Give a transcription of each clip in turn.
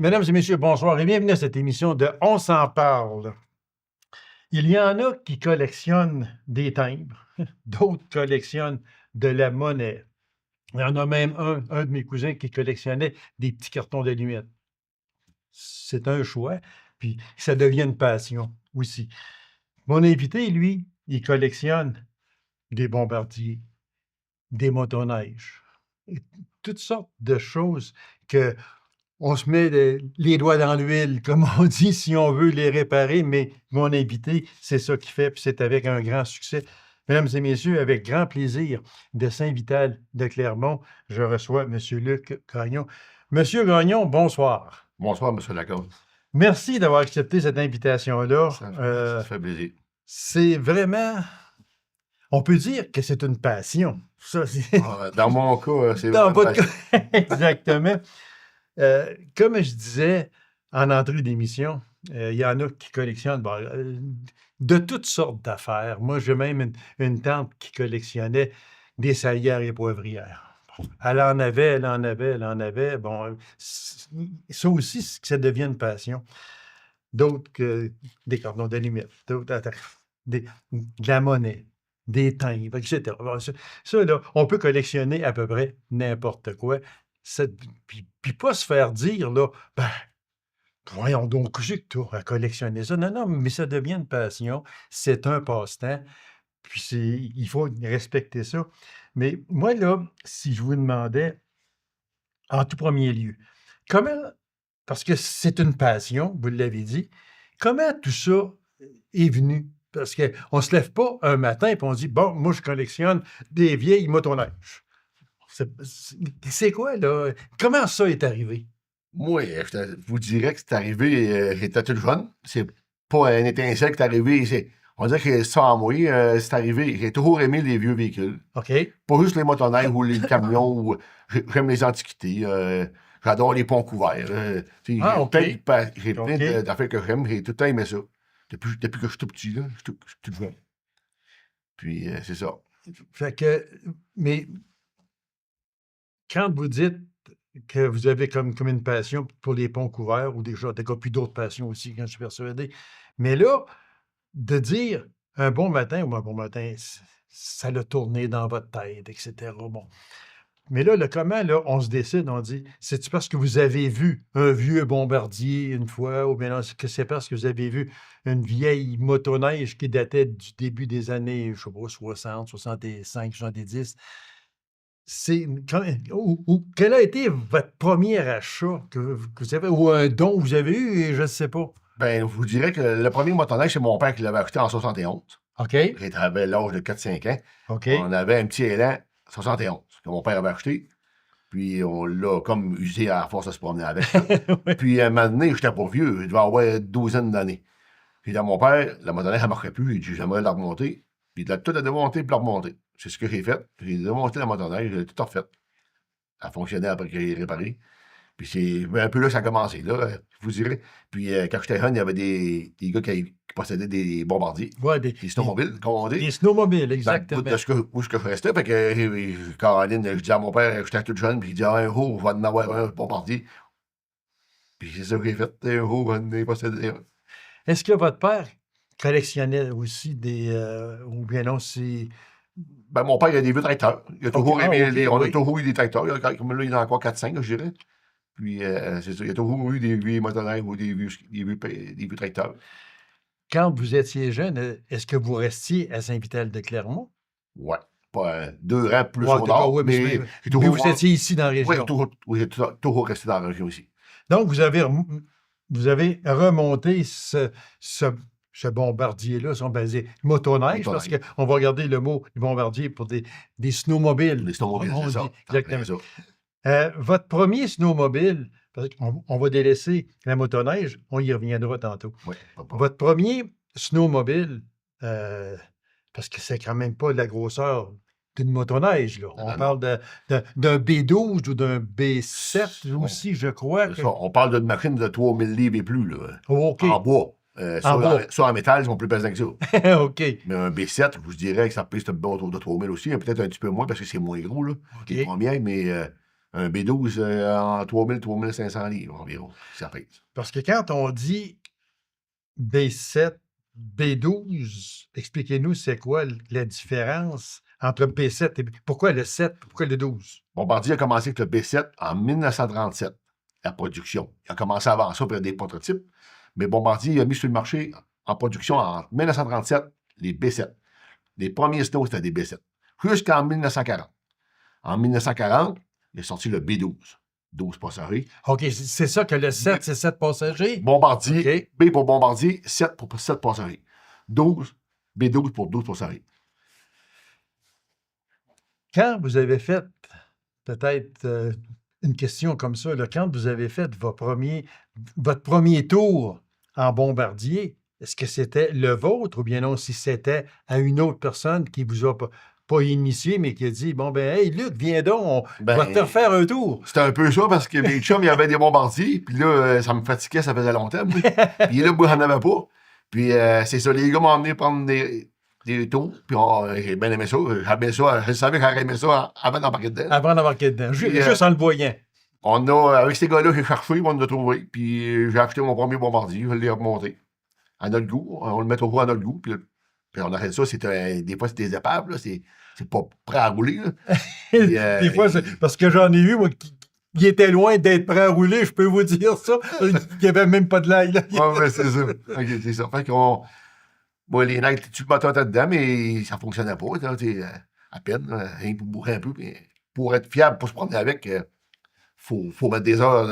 Mesdames et messieurs, bonsoir et bienvenue à cette émission de On s'en parle. Il y en a qui collectionnent des timbres, d'autres collectionnent de la monnaie. Il y en a même un de mes cousins qui collectionnait des petits cartons d'allumettes. C'est un choix, puis ça devient une passion aussi. Mon invité, lui, il collectionne des bombardiers, des motoneiges, et toutes sortes de choses que on se met les doigts dans l'huile, comme on dit, si on veut les réparer, mais mon invité, c'est ça qu'il fait, puis c'est avec un grand succès. Mesdames et messieurs, avec grand plaisir, de Saint-Vital de Clermont, je reçois M. Luc Gagnon. Monsieur Gagnon, bonsoir. Bonsoir, M. Lacoste. Merci d'avoir accepté cette invitation-là. Ça fait plaisir. C'est vraiment... On peut dire que c'est une passion. Ça, Dans mon cas, c'est dans vraiment votre cas, exactement. Comme je disais en entrée d'émission, il y en a qui collectionnent de toutes sortes d'affaires. Moi, j'ai même une tante qui collectionnait des salières et poivrières. Bon, elle en avait. Bon, ça aussi, c'est que ça devient une passion. D'autres que des cordons d'allumettes, d'autres de la monnaie, des timbres, etc. Bon, ça, là, on peut collectionner à peu près n'importe quoi. Puis pas se faire dire, là, ben, voyons donc, que j'ai que toi à collectionner ça. Non, non, mais ça devient une passion, c'est un passe-temps, puis il faut respecter ça. Mais moi, là, si je vous demandais, en tout premier lieu, comment, parce que c'est une passion, vous l'avez dit, comment tout ça est venu? Parce qu'on ne se lève pas un matin et on se dit, bon, moi, je collectionne des vieilles motoneiges. C'est quoi, là? Comment ça est arrivé? Moi, je vous dirais que c'est arrivé, j'étais tout jeune. C'est pas un étincelle qui est arrivé. On dirait que ça en moi, c'est arrivé. J'ai toujours aimé les vieux véhicules. OK. Pas juste les motoneiges ou les camions. J'aime les antiquités. J'adore les ponts couverts. OK. J'ai plein d'affaires que j'aime. J'ai tout le temps aimé ça. Depuis que je suis tout petit, là, je suis tout jeune. Puis, c'est ça. Fait que, mais quand vous dites que vous avez comme une passion pour les ponts couverts ou déjà, t'as puis d'autres passions aussi, quand je suis persuadé. Mais là, de dire un bon matin ou un bon matin, ça l'a tourné dans votre tête, etc. Bon. Mais là, le comment, là, on se décide, on dit, c'est-tu parce que vous avez vu un vieux bombardier une fois, ou bien est-ce que c'est parce que vous avez vu une vieille motoneige qui datait du début des années, je sais pas, 60, 65, 70? C'est quel a été votre premier achat que vous avez, ou un don que vous avez eu, et je ne sais pas. Ben, je vous dirais que le premier motoneige, c'est mon père qui l'avait acheté en 71. OK, J'avais l'âge de 4-5 ans. OK. On avait un petit élan 71 que mon père avait acheté. Puis on l'a comme usé à force de se promener avec. Ouais. Puis un moment donné, j'étais pas vieux, je devais avoir une douzaine d'années. Puis dans mon père, la motoneige, ça ne marchait plus. Il dit, j'aimerais la remonter. Puis il a tout à démonter puis la remonter. C'est ce que j'ai fait. J'ai démonté la motoneige, j'ai tout refait. Elle fonctionnait après que j'ai réparé. Puis c'est un peu là que ça a commencé, là, je vous dirais. Puis quand j'étais jeune, il y avait des gars qui possédaient des bombardiers, Ouais, des snowmobiles, comme on dit. des snowmobiles, Dans exactement. le bout où je restais. Fait que Caroline, je dis à mon père, j'étais tout jeune, puis il dit, ah, un jour, on va en avoir un bombardier. Puis c'est ça que j'ai fait. Un jour, on en a possédé un. Est-ce que votre père collectionnait aussi ou bien non, c'est... Ben, mon père, il a des vieux tracteurs. Il a toujours OK, aimé, OK, on a oui. toujours eu des tracteurs. Comme là, il en a encore 4-5, je dirais. Puis c'est ça, il a toujours eu des vieux motoneiges ou des vieux tracteurs. Quand vous étiez jeune, est-ce que vous restiez à Saint-Vital de Clermont? Ouais. Pas 2 rangs plus Ouais, au nord, ouais, mais mais j'ai toujours... vous étiez ici dans la Oui, région. j'ai toujours resté dans la région ici. Donc, vous avez remonté ce bombardier-là, son basé motoneige, parce Motoneige. qu'on va regarder le mot bombardier pour des snowmobiles. Les snowmobiles, On c'est ça. dit, exactement. Ça. Votre premier snowmobile, parce qu'on va délaisser la motoneige, on y reviendra tantôt. Oui, pas de problème. Votre premier snowmobile, parce que c'est quand même pas de la grosseur d'une motoneige, là. On Non. parle d'un B12 ou d'un B7 Ouais. aussi, je crois. C'est ça. On parle d'une machine de 3000 livres et plus, là. Oh, OK. En bois. En bois. Ça, en métal, ils sont plus pesants que ça. OK. Mais un B7, je vous dirais que ça pèse autour de 3000 aussi. Peut-être un petit peu moins parce que c'est moins gros, là. OK. Les premiers, mais Un B12 en 3000-3500 livres environ, ça pèse. Parce que quand on dit B7, B12, expliquez-nous c'est quoi la différence entre B7 et pourquoi le 7, pourquoi le 12? Bombardier a commencé avec le B7 en 1937, la production. Il a commencé avant ça pour des prototypes, mais Bombardier a mis sur le marché en production en 1937 les B7. Les premiers snows, c'était des B7. Jusqu'en 1940. En 1940, il est sorti le B12. 12 passagers. OK, c'est ça que le 7, c'est 7 passagers? Bombardier, OK. B pour Bombardier, 7 pour 7 passagers. 12, B12 pour 12 passagers. Quand vous avez fait, peut-être une question comme ça, là, quand vous avez fait votre premier tour en Bombardier, est-ce que c'était le vôtre ou bien non, si c'était à une autre personne qui vous a pas initié, mais qui a dit, bon, ben, hey, Luc, viens donc, on va te refaire un tour. C'était un peu ça parce que mes chums, il y avait des bombardiers, puis là, ça me fatiguait, ça faisait longtemps. Puis là, moi, j'en avais pas. Puis c'est ça, les gars m'ont emmené prendre des tours, puis j'ai bien aimé ça. Je savais que j'aurais aimé ça avant d'embarquer dedans. Avant d'embarquer dedans, Puis, juste en le voyant. Avec ces gars-là, j'ai cherché, on l'a trouvé, puis j'ai acheté mon premier bombardier, je l'ai remonté. À notre goût, on le met au goût à notre goût, puis on arrête ça, des fois, c'est des épaves, là, c'est pas prêt à rouler. Là. Puis, des fois, parce que j'en ai eu, moi, qui était loin d'être prêt à rouler, je peux vous dire ça. Il n'y avait même pas de l'ail. Ouais, c'est ça. OK, c'est ça. Fait qu'on. Bon, les nights, tu le moteur dedans, mais ça ne fonctionnait pas, à peine, rien pour bourrer un peu. Puis, pour être fiable, pour se promener avec, faut mettre des heures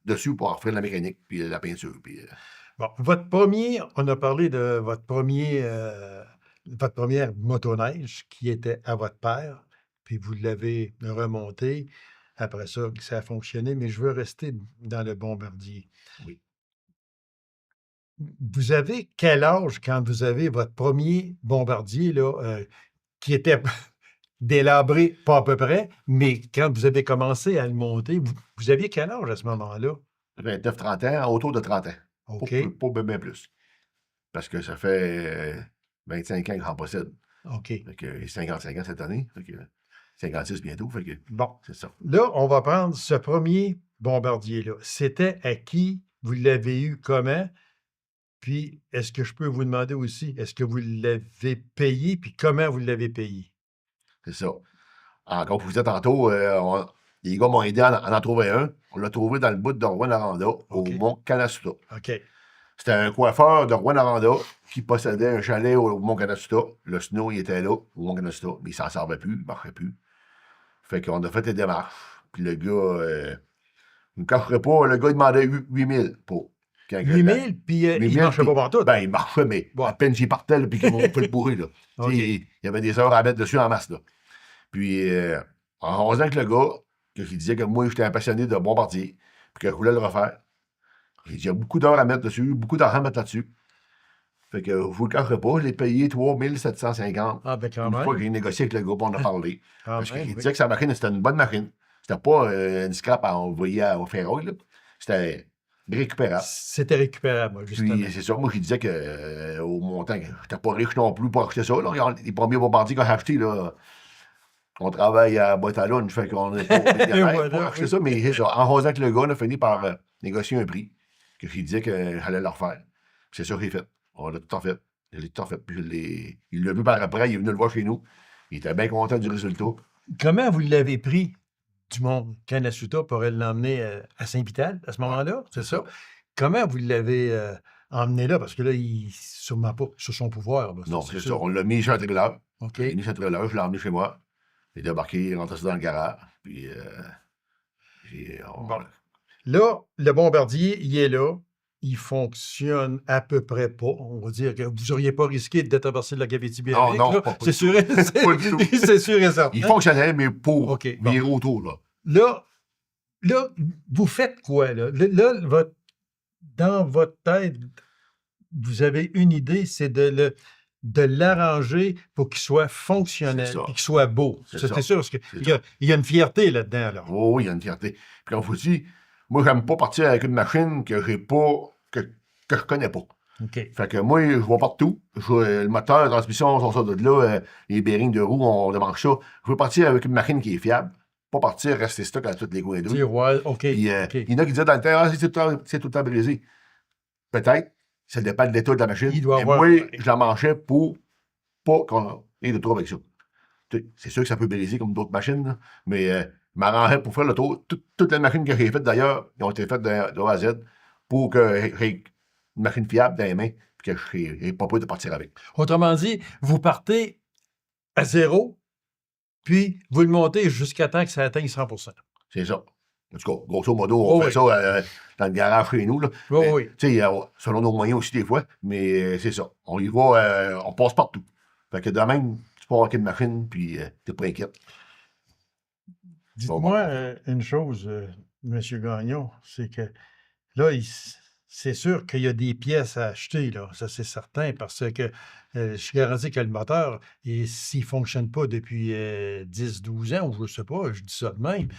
dessus pour refaire la mécanique, puis la peinture. Puis, Bon, on a parlé de votre première motoneige qui était à votre père, puis vous l'avez remonté. Après ça, ça a fonctionné, mais je veux rester dans le bombardier. Oui. Vous avez quel âge quand vous avez votre premier bombardier là, qui était délabré, pas à peu près, mais quand vous avez commencé à le monter, vous aviez quel âge à ce moment-là? 29-30 ans, autour de 30 ans. OK. Pas bien plus. Parce que ça fait 25 ans que j'en possède. OK. Fait que j'ai 55 ans cette année. Fait que 56 bientôt. Fait que Bon. c'est ça. Là, on va prendre ce premier bombardier-là. C'était à qui? Vous l'avez eu comment? Puis, est-ce que je peux vous demander aussi, est-ce que vous l'avez payé? Puis, comment vous l'avez payé? C'est ça. Comme je vous disais tantôt, les gars m'ont aidé à en trouver un. On l'a trouvé dans le bout de Rouen-Noranda, au Mont Canasuta. OK. C'était un coiffeur de Rouen-Noranda qui possédait un chalet au Mont Canasuta. Le snow, il était là, au Mont Canasuta, mais il s'en servait plus, il ne marchait plus. Fait qu'on a fait les démarches. Puis le gars, je ne me cacherai pas, le gars, il demandait 8 000 pour. 8 000, puis il ne marchait pas partout. Ben, il marchait, mais Bon. à peine j'y partais, là, puis qu'ils m'ont fait le bourrer, là. OK. Il y avait des heures à mettre dessus en masse, là. Puis, en 11 ans que le gars, qui disait que moi, j'étais un passionné de bombardier, puis que je voulais le refaire, il dit, il y a beaucoup d'heures à mettre dessus, beaucoup d'argent à mettre là-dessus. Fait que, je vous le cacherai pas, je l'ai payé 3 750. Ah, ben quand Une même. fois que j'ai négocié avec le gars, puis on a parlé. Quand Parce même, qu'il oui. disait que sa machine, c'était une bonne machine. C'était pas une scrap à envoyer au ferraille, là. C'était récupérable. C'était récupérable, moi, justement. Puis c'est ça, moi, je disais que au montant, j'étais pas riche non plus pour acheter ça. Là. Les premiers bombardiers qu'on a achetés, là, on travaille à boîte à lunch, fait qu'on est pas millionnaire pour acheter ça. Mais c'est ça, en 11 ans que le gars, on a fini par négocier un prix, que je disais que j'allais le refaire. Puis c'est ça qu'il a fait. On l'a tout en fait. Il l'a tout en fait. Puis il l'a vu par après, il est venu le voir chez nous. Il était bien content du résultat. Comment vous l'avez pris du Mont Canasuta pour l'emmener à Saint-Vital à ce moment-là? C'est ça? Comment vous l'avez emmené là? Parce que là, il n'est sûrement pas sur son pouvoir. Là, Non, c'est ça. On l'a mis sur un trailer. OK. Il a mis sur un trailer, je l'ai emmené chez moi. Il est débarqué, il est rentré ça dans le garage. Puis, Bon. Là, le bombardier, il est là. Il fonctionne à peu près pas. On va dire que vous n'auriez pas risqué de traverser de la Gavétie avec. Non, là. pas C'est sûr, c'est sûr et certain. Il fonctionnait, mais pour OK, virer bon. autour, là. Là, vous faites quoi, là? Là, dans votre tête, vous avez une idée, c'est de l'arranger pour qu'il soit fonctionnel C'est ça. et qu'il soit beau. C'est C'est ça. sûr, parce C'est qu'il y a une fierté là-dedans. Là. Oh, il y a une fierté. Puis comme je vous dis, moi, j'aime pas partir avec une machine que j'ai pas, que je connais pas. OK. Fait que moi, je vois partout. Le moteur, la transmission, sont ça de là, les bearings de roue, on démarche ça. Je veux partir avec une machine qui est fiable, pas partir, rester stock à tous les coins de rue. Dire, ouais, OK. Puis, OK. il y en a qui disaient dans le temps, ah, c'est tout le temps brisé. Peut-être, ça dépend de l'état de la machine. Il doit Mais avoir- moi, je la manchais pour pas qu'on ait de trouble avec ça. C'est sûr que ça peut briser comme d'autres machines, là, mais je m'arrangeais pour faire le tour. Toutes les machines que j'ai faites, d'ailleurs, ils ont été faites de A à Z pour que j'ai une machine fiable dans les mains et que je n'ai pas peur de partir avec. Autrement dit, vous partez à 0, puis vous le montez jusqu'à temps que ça atteigne 100%. C'est ça. En tout cas, grosso modo, on Oh fait oui. ça dans le garage chez nous. Là. Oui, Mais, oui. tu sais, selon nos moyens aussi, des fois, mais c'est ça. On y va, on passe partout. Fait que de même, tu peux avoir une machine, puis t'es pas inquiète. Dites-moi une chose, M. Gagnon, c'est que là, c'est sûr qu'il y a des pièces à acheter, là, ça c'est certain, parce que je suis garanti que le moteur, et s'il ne fonctionne pas depuis 10-12 ans, ou je ne sais pas, je dis ça de même,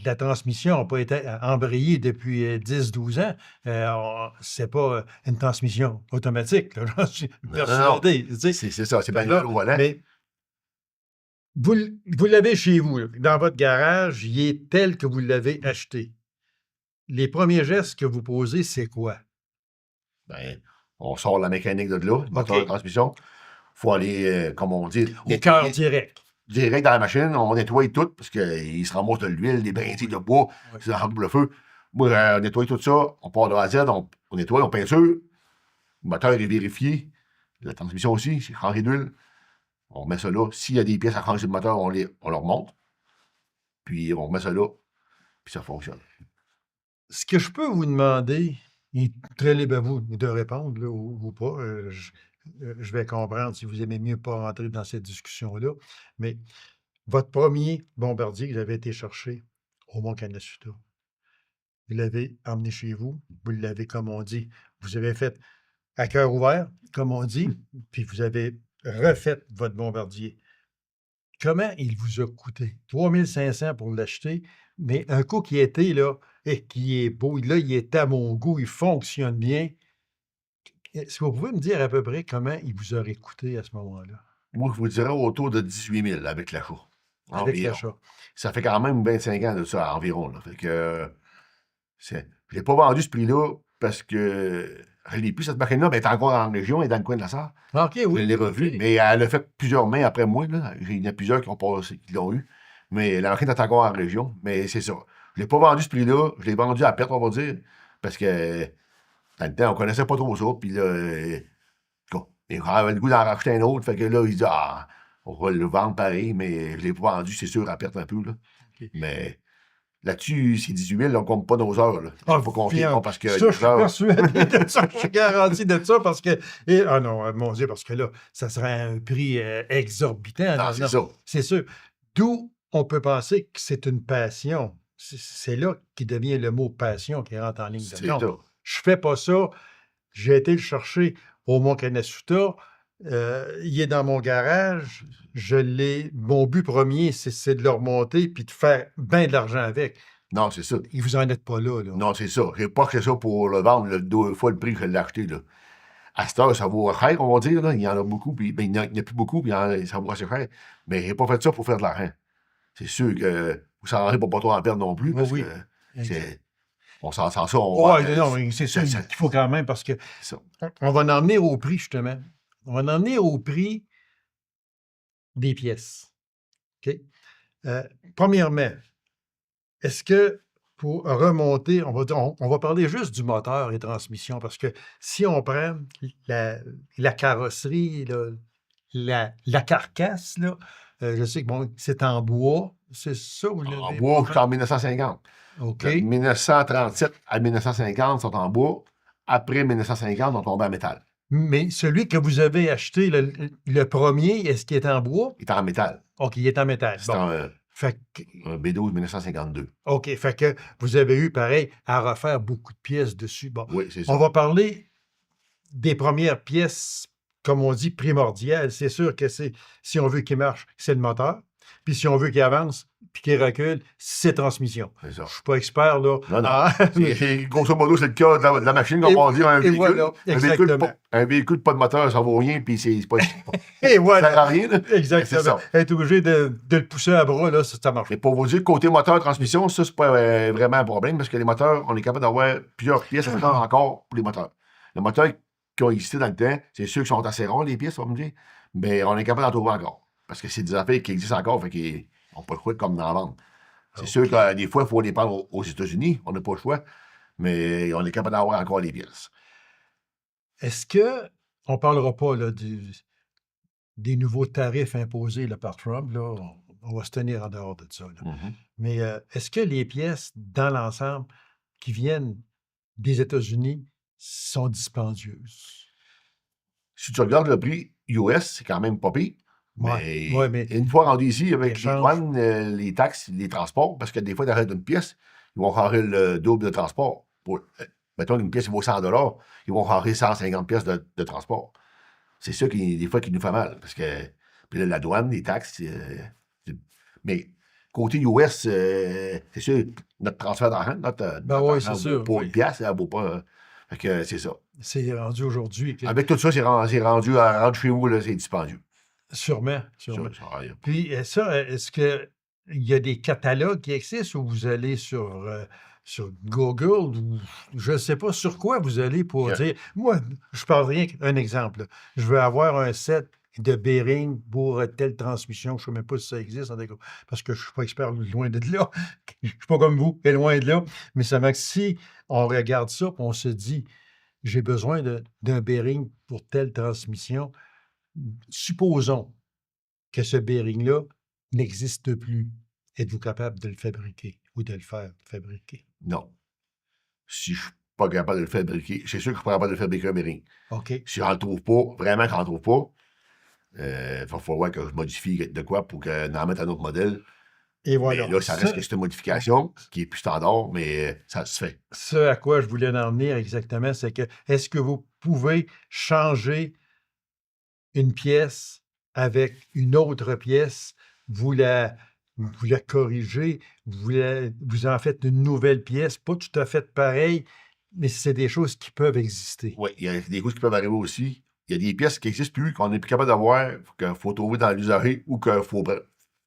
la transmission n'a pas été embrayée depuis 10-12 ans, c'est pas une transmission automatique, là, j'en suis persuadé. Tu sais. C'est ça, c'est bien Fait que là, le voilà. mais vous l'avez chez vous, là, dans votre garage, il est tel que vous l'avez acheté. Les premiers gestes que vous posez, c'est quoi? Ben, on sort la mécanique de là, le moteur OK. de transmission. Il faut aller, comme on dit, Au cœur direct. direct dans la machine, on nettoie tout, parce qu'il se ramasse de l'huile, des brindilles de bois, Oui. c'est dans le feu. Moi, on nettoie tout ça, on part de A à Z, on nettoie, on peinture, le moteur est vérifié, la transmission aussi, c'est changé d'huile. On remet ça là. S'il y a des pièces à changer de moteur, on leur monte. Puis on remet ça là, puis ça fonctionne. Ce que je peux vous demander, il est très libre à vous de répondre là, ou pas. Je vais comprendre si vous aimez mieux pas rentrer dans cette discussion-là. Mais votre premier bombardier que vous avez été chercher au Mont Canasuta, vous l'avez emmené chez vous, vous l'avez, comme on dit, vous avez fait à cœur ouvert, comme on dit, puis vous avez refait votre bombardier. Comment il vous a coûté? 3500 pour l'acheter, mais un coup qui était là, et qui est beau, là, il est à mon goût, il fonctionne bien. Est-ce que vous pouvez me dire à peu près comment il vous aurait coûté à ce moment-là? Moi, je vous dirais autour de 18 000 avec l'achat. Avec Environ. l'achat. Ça fait quand même 25 ans de ça, environ. Là. Fait que je ne l'ai pas vendu ce prix-là parce que je l'ai plus, cette machine-là, mais elle est encore en région, elle est dans le coin de la Sarre. OK, Je oui. l'ai revue, mais elle a fait plusieurs mains après moi. Là. Il y en a plusieurs qui l'ont eu. Mais la machine est encore en région. Mais c'est ça. Je ne l'ai pas vendu ce prix-là. Je l'ai vendu à perte, on va dire. Parce que dans le temps, on ne connaissait pas trop ça. Puis là, il avait le goût d'en racheter un autre. Fait que là, il dit, ah, on va le vendre pareil. Mais je ne l'ai pas vendu, c'est sûr, à perte un peu. Là. OK. Mais là-dessus, c'est 18 000, on ne compte pas nos heures. Là. Ah, Il faut compter, bien, parce que ça, je les suis heures, persuadé de ça, je suis garanti de ça, parce que... ah non, mon Dieu, parce que là, ça serait un prix exorbitant. non, c'est ça. C'est sûr. D'où on peut penser que c'est une passion. C'est là qui devient le mot passion qui rentre en ligne de C'est compte. ça. Je fais pas ça. J'ai été le chercher au Mont Canasuta. Il est dans mon garage. Je l'ai. Mon but premier, c'est de le remonter puis de faire bien de l'argent avec. Non, c'est ça. Et vous en êtes pas là. Non, c'est ça. J'ai pas acheté ça pour le vendre 2 fois le prix que je l'ai acheté. Là. À cette heure, ça vaut cher, on va dire. Là. Il y en a beaucoup, puis ben, il n'y en a plus beaucoup, puis ça vaut assez cher. Mais j'ai pas fait ça pour faire de l'argent. C'est sûr que vous s'en rendrez pas trop en perdre non plus, parce Oui. que on s'en sort ça. On va, Oui, non, mais c'est ça ça- qu'il faut quand même, parce que ça. on va en emmener au prix, justement. On va en emmener au prix des pièces. OK? Premièrement, est-ce que pour remonter, on va parler juste du moteur et transmission, parce que si on prend la carrosserie, là, la carcasse, là, je sais que bon, c'est en bois, c'est ça? Vous En l'avez bois, pas jusqu'en 1950. OK. De 1937 à 1950, ils sont en bois. Après 1950, ils ont tombé en métal. Mais celui que vous avez acheté, le premier, est-ce qu'il est en bois? Il est en métal. OK, il est en métal. C'est Bon. un Fait que, B12 1952. OK, fait que vous avez eu, pareil, à refaire beaucoup de pièces dessus. Bon, Oui, c'est ça. on va parler des premières pièces, comme on dit, primordiales. C'est sûr que si on veut qu'il marche, c'est le moteur. Puis si on veut qu'il avance, puis qu'il recule, c'est transmission. C'est ça. Je suis pas expert, là. Non, non. Ah, Grosso modo, c'est le cas de la machine, comme Et- on dit, un et véhicule. voilà, exactement. Un véhicule pas de moteur, ça vaut rien, puis c'est pas. Et Ça voilà. sert à rien, là. C'est Exactement. ça. Être obligé de le pousser à bras, là, ça marche. Mais pour vous dire, côté moteur, transmission, ça, c'est pas vraiment un problème, parce que les moteurs, on est capable d'avoir plusieurs pièces encore pour les moteurs. Les moteurs qui ont existé dans le temps, c'est ceux qui sont assez rares, les pièces, on va me dire, mais on est capable d'en trouver encore. Parce que c'est des affaires qui existent encore, fait qu'ils n'ont pas le choix comme dans la vente. C'est sûr que des fois, il faut les prendre aux États-Unis, on n'a pas le choix, mais on est capable d'avoir encore les pièces. Est-ce que on ne parlera pas là, des nouveaux tarifs imposés là, par Trump? Là, on va se tenir en dehors de ça. Là. Mhm. Mais est-ce que les pièces, dans l'ensemble, qui viennent des États-Unis, sont dispendieuses? Si tu regardes le prix US, c'est quand même pas pire. Ouais, Mais, ouais, mais une fois rendu ici, avec les l'échange. douanes, les taxes, les transports, parce que des fois, tu arrêtes une pièce, ils vont changer le double de transport. Mettons qu'une pièce vaut 100 $, ils vont changer 150 pièces de transport. C'est ça qui, des fois, qui nous fait mal. Parce que puis là, la douane, les taxes. Mais côté US, c'est sûr, notre transfert d'argent, notre Ben oui, argent c'est sûr. pour Oui. une pièce, elle vaut pas. Fait que c'est ça. C'est rendu aujourd'hui. Avec tout ça, c'est rendu chez vous, là, c'est dispendieux. Sûrement, Ça, sûrement. ça, Puis ça, est-ce qu'il y a des catalogues qui existent ou vous allez sur Google ou je ne sais pas sur quoi vous allez pour Yeah. dire. Moi, je parle rien qu'un exemple. Là. Je veux avoir un set de bearing pour telle transmission. Je ne sais même pas si ça existe, en tout cas, parce que je ne suis pas expert loin de là. Je ne suis pas comme vous, et loin de là. Mais ça veut dire que si on regarde ça et on se dit j'ai besoin d'un bearing pour telle transmission, supposons que ce bearing-là n'existe plus. Êtes-vous capable de le fabriquer ou de le faire fabriquer? Non. Si je suis pas capable de le fabriquer, c'est sûr que je suis pas capable de le fabriquer un bearing. OK. Si j'en trouve pas, vraiment que j'en trouve pas, il va falloir que je modifie de quoi pour en mettre un autre modèle. Et voilà. Mais là, ça reste que c'est une modification qui est plus standard, mais ça se fait. Ce à quoi je voulais en venir exactement, c'est que est-ce que vous pouvez changer une pièce avec une autre pièce, vous la corrigez, vous en faites une nouvelle pièce, pas tout à fait pareil, mais c'est des choses qui peuvent exister. Oui, il y a des choses qui peuvent arriver aussi. Il y a des pièces qui n'existent plus, qu'on n'est plus capable d'avoir, qu'il faut trouver dans l'usager ou qu'il faut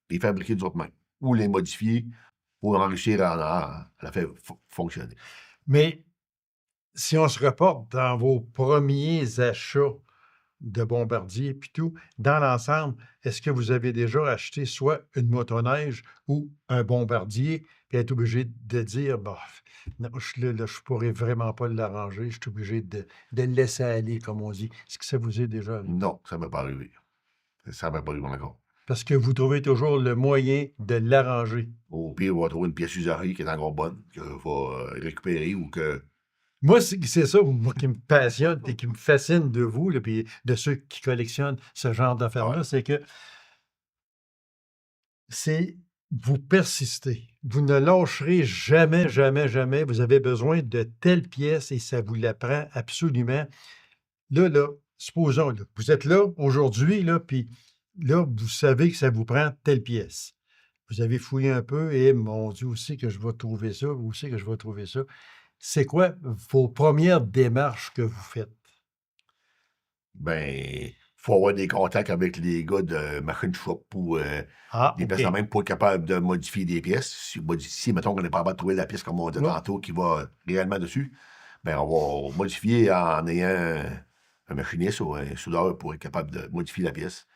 les fabriquer d'autres mains ou les modifier pour enrichir à la faire fonctionner. Mais si on se reporte dans vos premiers achats de bombardier puis tout, dans l'ensemble, est-ce que vous avez déjà acheté soit une motoneige ou un bombardier, puis être obligé de dire, bah, non, là, je ne pourrais vraiment pas l'arranger, je suis obligé de le laisser aller, comme on dit. Est-ce que ça vous est déjà arrivé? Non, ça ne m'est pas arrivé. Ça ne m'est pas arrivé encore. Parce que vous trouvez toujours le moyen de l'arranger. Au pire, on va trouver une pièce usagée qui est encore bonne, qu'il va récupérer ou que. Moi, c'est ça, moi, qui me passionne et qui me fascine de vous, là, puis de ceux qui collectionnent ce genre d'affaires-là, Ouais. c'est que c'est vous persistez. Vous ne lâcherez jamais, jamais, jamais. Vous avez besoin de telle pièce et ça vous la prend absolument. Là, supposons, là, vous êtes là aujourd'hui, là, puis là, vous savez que ça vous prend telle pièce. Vous avez fouillé un peu et mon Dieu, où c'est que je vais trouver ça? Où c'est que je vais trouver ça? C'est quoi vos premières démarches que vous faites? Ben, il faut avoir des contacts avec les gars de Machine Shop ou Ah, des OK. personnes même pour être capable de modifier des pièces. Si mettons qu'on n'est pas capable de trouver la pièce comme on dit Ouais. tantôt qui va réellement dessus, ben on va modifier en ayant un machiniste ou un soudeur pour être capable de modifier la pièce.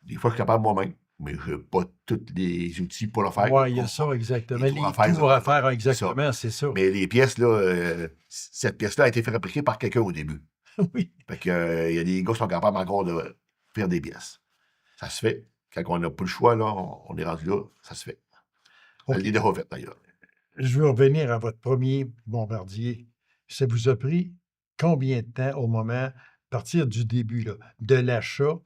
Des fois, je suis capable moi-même, mais je n'ai pas tous les outils pour le faire. Oui, il y a ça, exactement. Les Les tours à faire, tours à faire, ça. exactement, c'est ça. Mais les pièces, là, cette pièce-là a été fabriquée par quelqu'un au début. Oui. Fait que, il y a des gars qui sont capables encore de faire des pièces. Ça se fait. Quand on n'a pas le choix, là, on est rendu là, ça se fait. OK. Elle est déjà faite, d'ailleurs. Je veux revenir à votre premier bombardier. Ça vous a pris combien de temps au moment, à partir du début, là, de l'achat,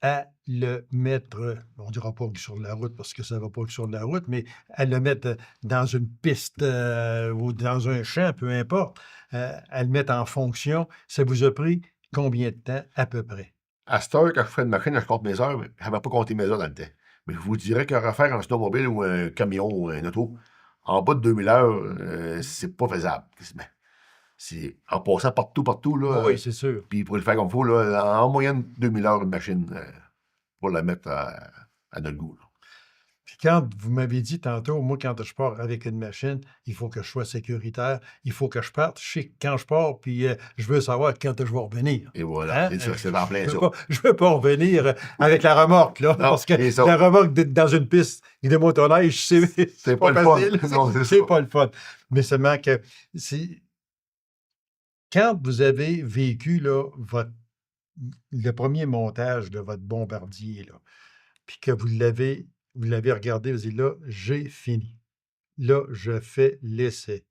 à le mettre, on ne dira pas sur la route parce que ça ne va pas sur la route, mais à le mettre dans une piste ou dans un champ, peu importe, à le mettre en fonction, ça vous a pris combien de temps à peu près? À cette heure, quand je fais une machine, je compte mes heures, mais je n'avais pas compté mes heures dans le temps. Mais je vous dirais que refaire un snowmobile ou un camion ou un auto en bas de 2000 heures, c'est pas faisable. C'est en passant partout, là, Oui, c'est sûr. puis pour le faire comme il faut, là, en moyenne 2000 heures une machine pour la mettre à notre goût. Là. Puis quand vous m'avez dit tantôt, moi, quand je pars avec une machine, il faut que je sois sécuritaire, il faut que je parte. Je sais quand je pars, puis je veux savoir quand je vais revenir. Et voilà, Hein? c'est ça, c'est en plein ça. Je veux pas revenir avec la remorque, là, Non, parce que c'est ça. la remorque dans une piste de motoneige, c'est pas pas le fun. facile. Non, c'est C'est ça. pas le fun. Mais seulement que quand vous avez vécu là, le premier montage de votre bombardier, là, puis que vous l'avez regardé, vous dites là, j'ai fini. Là, je fais l'essai.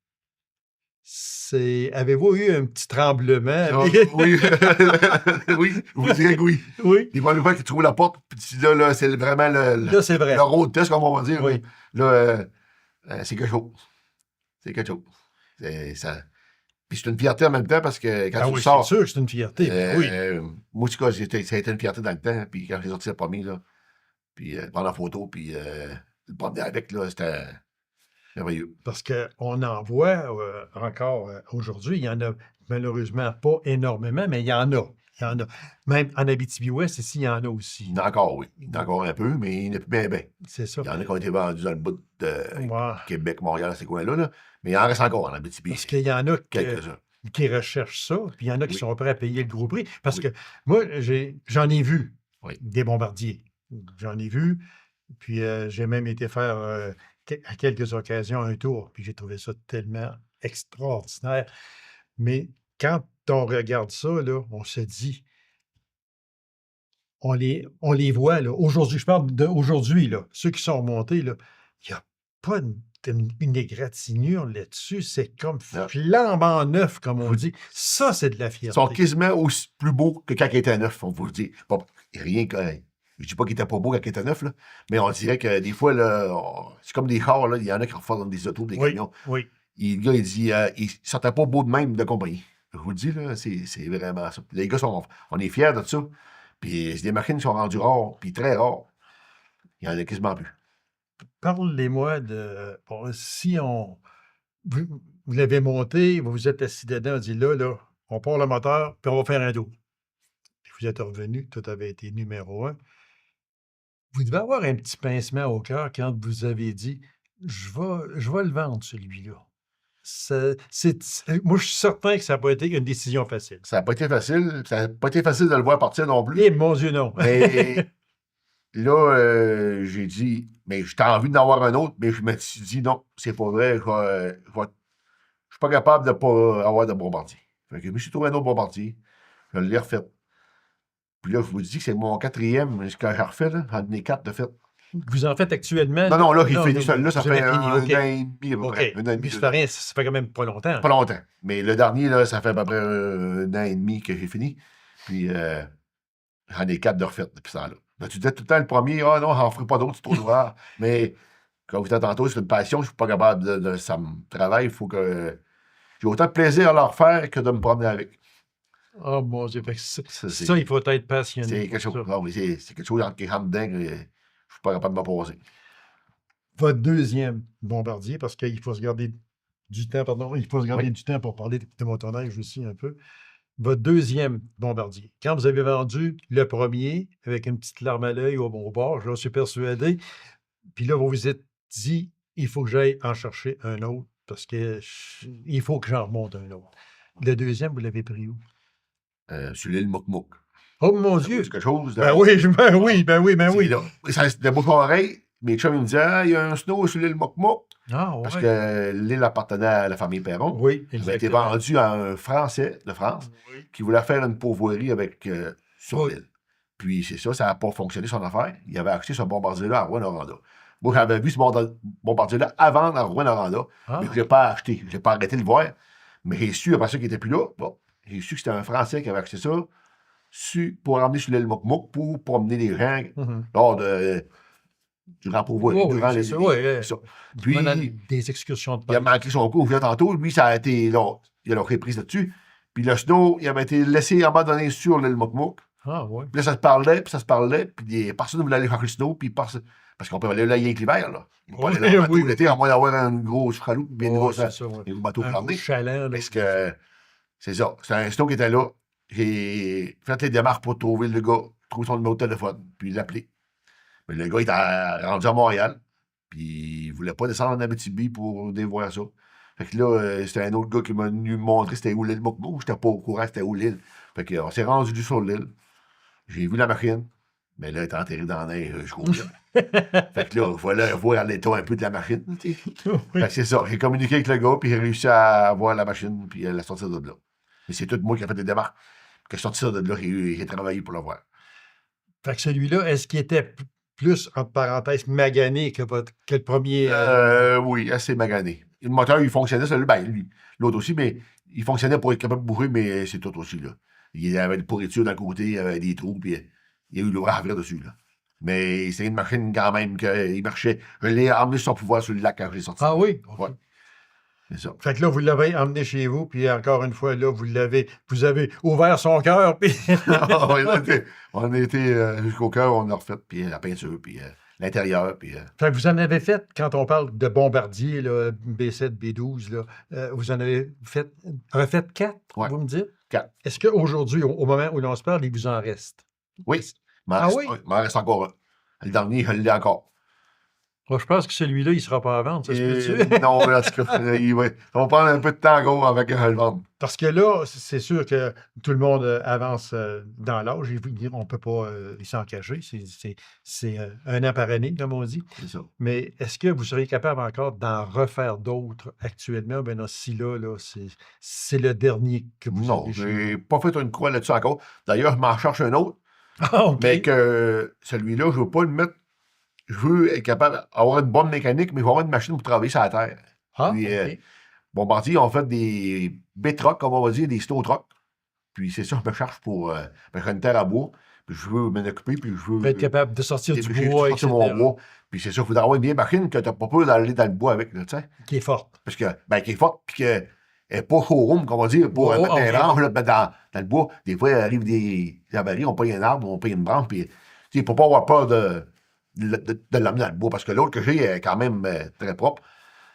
Avez-vous eu un petit tremblement? Ah, oui, oui, je vous dirais que oui. Oui. Des fois qui trouvent la porte, puis là, c'est vraiment Là, c'est vrai. le road test, comme on va dire. Oui. Là, c'est quelque chose. C'est quelque chose. Ça... Puis c'est une fierté en même temps parce que quand Ah tu oui, sors. c'est sûr que c'est une fierté. Oui. Moi, en tout cas, ça a été une fierté dans le temps. Puis quand j'ai sorti le premier, là, puis prendre la photo, puis le promener avec, là, c'était merveilleux. Parce qu'on en voit encore aujourd'hui. Il y en a malheureusement pas énormément, mais il y en a. Il y en a. Même en Abitibi-Ouest, ici, il y en a aussi. Il y en a encore, oui. Il y en a encore un peu, mais il n'y en a plus bien. C'est ça. Il y en a qui ont été vendus dans le bout de Ouais. Québec, Montréal, ces coins-là. Là. Mais il en reste encore en Abitibi. Parce qu'il y en a Quelques-uns. qui recherchent ça, puis il y en a qui Oui. sont prêts à payer le gros prix. Parce Oui. que moi, j'en ai vu Oui. des bombardiers. J'en ai vu. Puis j'ai même été faire à quelques occasions un tour. Puis j'ai trouvé ça tellement extraordinaire. Mais quand on regarde ça, là, on se dit, on les voit, là. Aujourd'hui, je parle d'aujourd'hui, là. Ceux qui sont remontés, là, il n'y a pas une égratignure là-dessus. C'est comme Non. flambant neuf, comme on dit. Ça, c'est de la Ils fierté. sont quasiment aussi plus beaux que quand ils étaient neufs, on vous le dit. Bon, rien que. Je dis pas qu'ils étaient pas beaux quand ils étaient neufs, là, mais on dirait que des fois, là, c'est comme des chars, là, il y en a qui refont dans des autos, des Oui, camions. oui. Le gars, il dit, ils sortaient pas beaux de même de compagnie. Je vous le dis, là, c'est vraiment ça. Les gars, on est fiers de ça. Puis des machines qui sont rendues rares, puis très rares. Il y en a quasiment plus. Parlez-moi de. Bon, si on. Vous l'avez monté, vous vous êtes assis dedans, on dit là, on part le moteur, puis on va faire un tour. Puis vous êtes revenu, tout avait été numéro 1. Vous devez avoir un petit pincement au cœur quand vous avez dit je vais le vendre, celui-là. Moi, je suis certain que ça n'a pas été une décision facile. Ça n'a pas été facile. Ça n'a pas été facile de le voir partir non plus. Eh, mon Dieu, non. Mais là, j'ai dit, mais j'ai envie d'en avoir un autre, mais je me suis dit, non, c'est pas vrai, je suis pas capable de pas avoir de bombardier. Fait que je me suis trouvé un autre bombardier, je l'ai refait. Puis là, je vous dis que c'est mon 4e, ce que j'ai refait, là, en donné 4 de fait. Vous en faites actuellement? Non, là, j'ai fini celui-là, ça vous fait avez fini, un OK. an et demi, à peu près. OK. Un an et demi, Mais ça fait rien, ça fait quand même pas longtemps. pas longtemps. Mais le dernier, là, ça fait à peu près un an et demi que j'ai fini. Puis j'en ai 4 de refait depuis ça là. Ben, tu disais tout le temps le premier, ah non, j'en ferai pas d'autres, c'est trop noir. Mais comme vous dites tantôt, c'est une passion, je suis pas capable de ça me travaille, il faut que. J'ai autant de plaisir à leur faire que de me promener avec. Oh mon Dieu, fait que Ça, ça, il faut être passionné. c'est quelque chose. Non, mais c'est quelque chose qui rentre dedans que je suis pas capable de m'opposer. Votre deuxième bombardier, parce qu'il faut se garder du temps, pardon, il faut se garder du temps pour parler de motoneige aussi un peu. Votre deuxième bombardier. Quand vous avez vendu le premier, avec une petite larme à l'œil au bord, j'en suis persuadé, puis là, vous vous êtes dit, il faut que j'aille en chercher un autre, parce que il faut que j'en remonte un autre. Le deuxième, vous l'avez pris où? Sur l'île Mouk-Mouk. Oh mon Dieu! C'est quelque chose. Ben oui. Ça, c'était beau pareil. Mes chums, ils me disaient, ah, il y a un snow sur l'île Mouk-Mouk. Ah, ouais. Parce que l'île appartenait à la famille Perron. Oui, Elle avait été exactement. vendue à un Français de France Oui. qui voulait faire une pourvoirie sur Oui. l'île. Puis c'est ça, ça n'a pas fonctionné son affaire. Il avait acheté ce bombardier-là à Rouyn-Noranda. Moi, j'avais vu ce bombardier-là avant à Rouyn-Noranda, Ah. mais je ne l'ai pas acheté. Je n'ai pas arrêté de le voir. Mais j'ai su, après ça, qu'il n'était plus là. Bon, j'ai su que c'était un Français qui avait acheté ça pour ramener sur l'île Mouk-Mouk pour promener les gens Mhm. lors durant pourvoirie. Oui, durant c'est les, ça, oui, oui. ça. Puis, Pendant des excursions de il a pêche. manqué son coup, je tantôt. Lui, ça a été là. Il a la reprise là-dessus. Puis le snow, il avait été laissé abandonné sur l'île Mouk-Mouk. Ah, oui. Puis là, ça se parlait, puis ça se parlait. Puis personne ne voulait aller faire le snow. Puis Parce qu'on peut aller là rien que l'hiver, là. On peut Oui, aller là oui. tout l'été, à moins d'avoir une grosse chaloupe, bien une Ouais, grosse, c'est ça, ouais. un bateau Un gros fermé. chaland, là. Parce que, c'est ça. C'est un snow qui était là. J'ai fait les démarches pour trouver le gars, trouver son numéro de téléphone, puis l'appeler. Mais le gars, il était rendu à Montréal, puis il voulait pas descendre en Abitibi pour dévoir ça. Fait que là, c'était un autre gars qui m'a venu me montrer c'était où l'île. Moi, j'étais pas au courant c'était où l'île. Fait qu'on s'est rendu sur l'île. J'ai vu la machine, mais là, elle était enterrée dans la neige jusqu'au pied. Fait que là, il fallait voir l'état un peu de la machine. Tu sais. Fait que c'est ça. J'ai communiqué avec le gars, puis j'ai réussi à voir la machine, puis à la sortir de là. Mais c'est tout moi qui ai fait des démarches. Que sortir de là, j'ai travaillé pour le voir. Fait que celui-là, est-ce qu'il était plus, entre parenthèses, magané que le premier? Oui, assez magané. Le moteur, il fonctionnait, celui, ben, lui, l'autre aussi, mais il fonctionnait pour être capable de bourrer, mais c'est tout aussi, là. Il y avait une pourriture d'un côté, il y avait des trous, puis il y a eu l'ouvrage à faire dessus, là. Mais c'est une machine quand même qu'il marchait. Je l'ai emmené sur son pouvoir sur le lac quand j'ai sorti. Ah oui? Ouais. C'est ça. Fait que là, vous l'avez emmené chez vous, puis encore une fois, là, vous avez ouvert son cœur, puis... On a été jusqu'au cœur, on a refait, puis la peinture, puis l'intérieur, puis... Fait que vous en avez fait, quand on parle de bombardier, là, B7, B12, là, vous en avez refait 4, Ouais. vous me dites? 4. Est-ce qu'aujourd'hui, au moment où l'on se parle, il vous en reste? Oui. Oui? Il m'en reste encore un. Le dernier, je l'ai encore. Moi, je pense que celui-là, il ne sera pas à vendre, ça se peut-tu? Non, mais en tout cas, ça va prendre un peu de temps encore avant que je le vende. Parce que là, c'est sûr que tout le monde avance dans l'âge. On ne peut pas s'en cacher. C'est un an par année, comme on dit. C'est ça. Mais est-ce que vous seriez capable encore d'en refaire d'autres actuellement? Ben non, si là, c'est le dernier que vous Non, avez chez j'ai pas fait une croix là-dessus encore. D'ailleurs, je m'en cherche un autre, vous. Ah, OK. mais que celui-là, je veux pas le mettre. Je veux être capable d'avoir une bonne mécanique, mais je veux avoir une machine pour travailler sur la terre. Ah, Puis, OK. Bombardier, on fait des B-trucks, comme on va dire, des snow trucks. Puis c'est ça, je me cherche pour j'ai une terre à bois, puis je veux m'en occuper, puis je veux Vous être capable de sortir du dépêcher, bois, sortir etc. mon bois. Puis c'est ça, il faut avoir une vieille machine que tu n'as pas peur d'aller dans le bois avec, là, tu sais. Qui est forte. Parce que, ben, qui est forte, puis qu'elle n'est pas showroom, qu'on va dire, pour Oh, mettre OK. des branches là, dans le bois. Des fois, il arrive des avaries, on paye un arbre, on paye une branche, puis il ne faut pas avoir peur de l'amener dans le bois, parce que l'autre que j'ai est quand même très propre.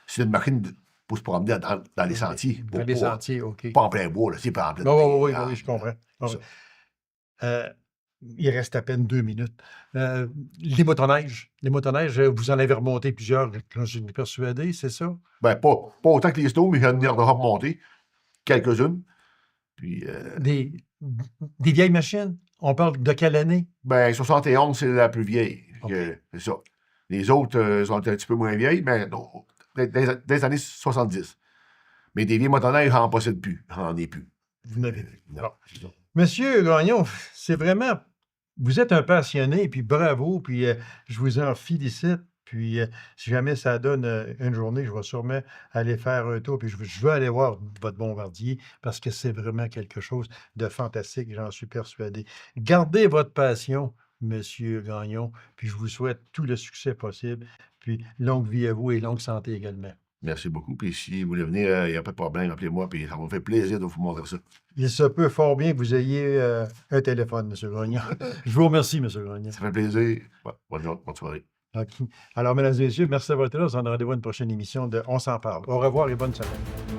C'est une machine pour se promener dans les sentiers. Dans les sentiers, OK. Pas en plein bois, là, c'est pas en plein Oui, bois. je comprends. Ça. Il reste à peine 2 minutes. Les motoneiges, vous en avez remonté plusieurs, quand je suis persuadé, c'est ça? Ben, pas autant que les snows, mais j'en ai remonté quelques-unes. Puis, Des vieilles machines? On parle de quelle année? ben, 71, c'est la plus vieille. OK. C'est ça. Les autres sont un petit peu moins vieilles, mais non, des années 70. Mais des vieilles motoneiges, j'en possède plus. J'en ai plus. Vous n'avez plus. Non, Bon. c'est ça. Monsieur Gagnon, c'est vraiment... Vous êtes un passionné, puis bravo, puis je vous en félicite. Puis si jamais ça donne une journée, je vais sûrement aller faire un tour, puis je veux aller voir votre bombardier, parce que c'est vraiment quelque chose de fantastique, j'en suis persuadé. Gardez votre passion, Monsieur Gagnon, puis je vous souhaite tout le succès possible, puis longue vie à vous et longue santé également. Merci beaucoup. Puis si vous voulez venir, il n'y a pas de problème, appelez-moi, puis ça me fait plaisir de vous montrer ça. Il se peut fort bien que vous ayez un téléphone, M. Gagnon. Je vous remercie, M. Gagnon. Ça fait plaisir. Ouais, bonne soirée. OK. Alors, mesdames et messieurs, merci d'avoir été là. On se donne rendez-vous à une prochaine émission de On s'en parle. Au revoir et bonne semaine.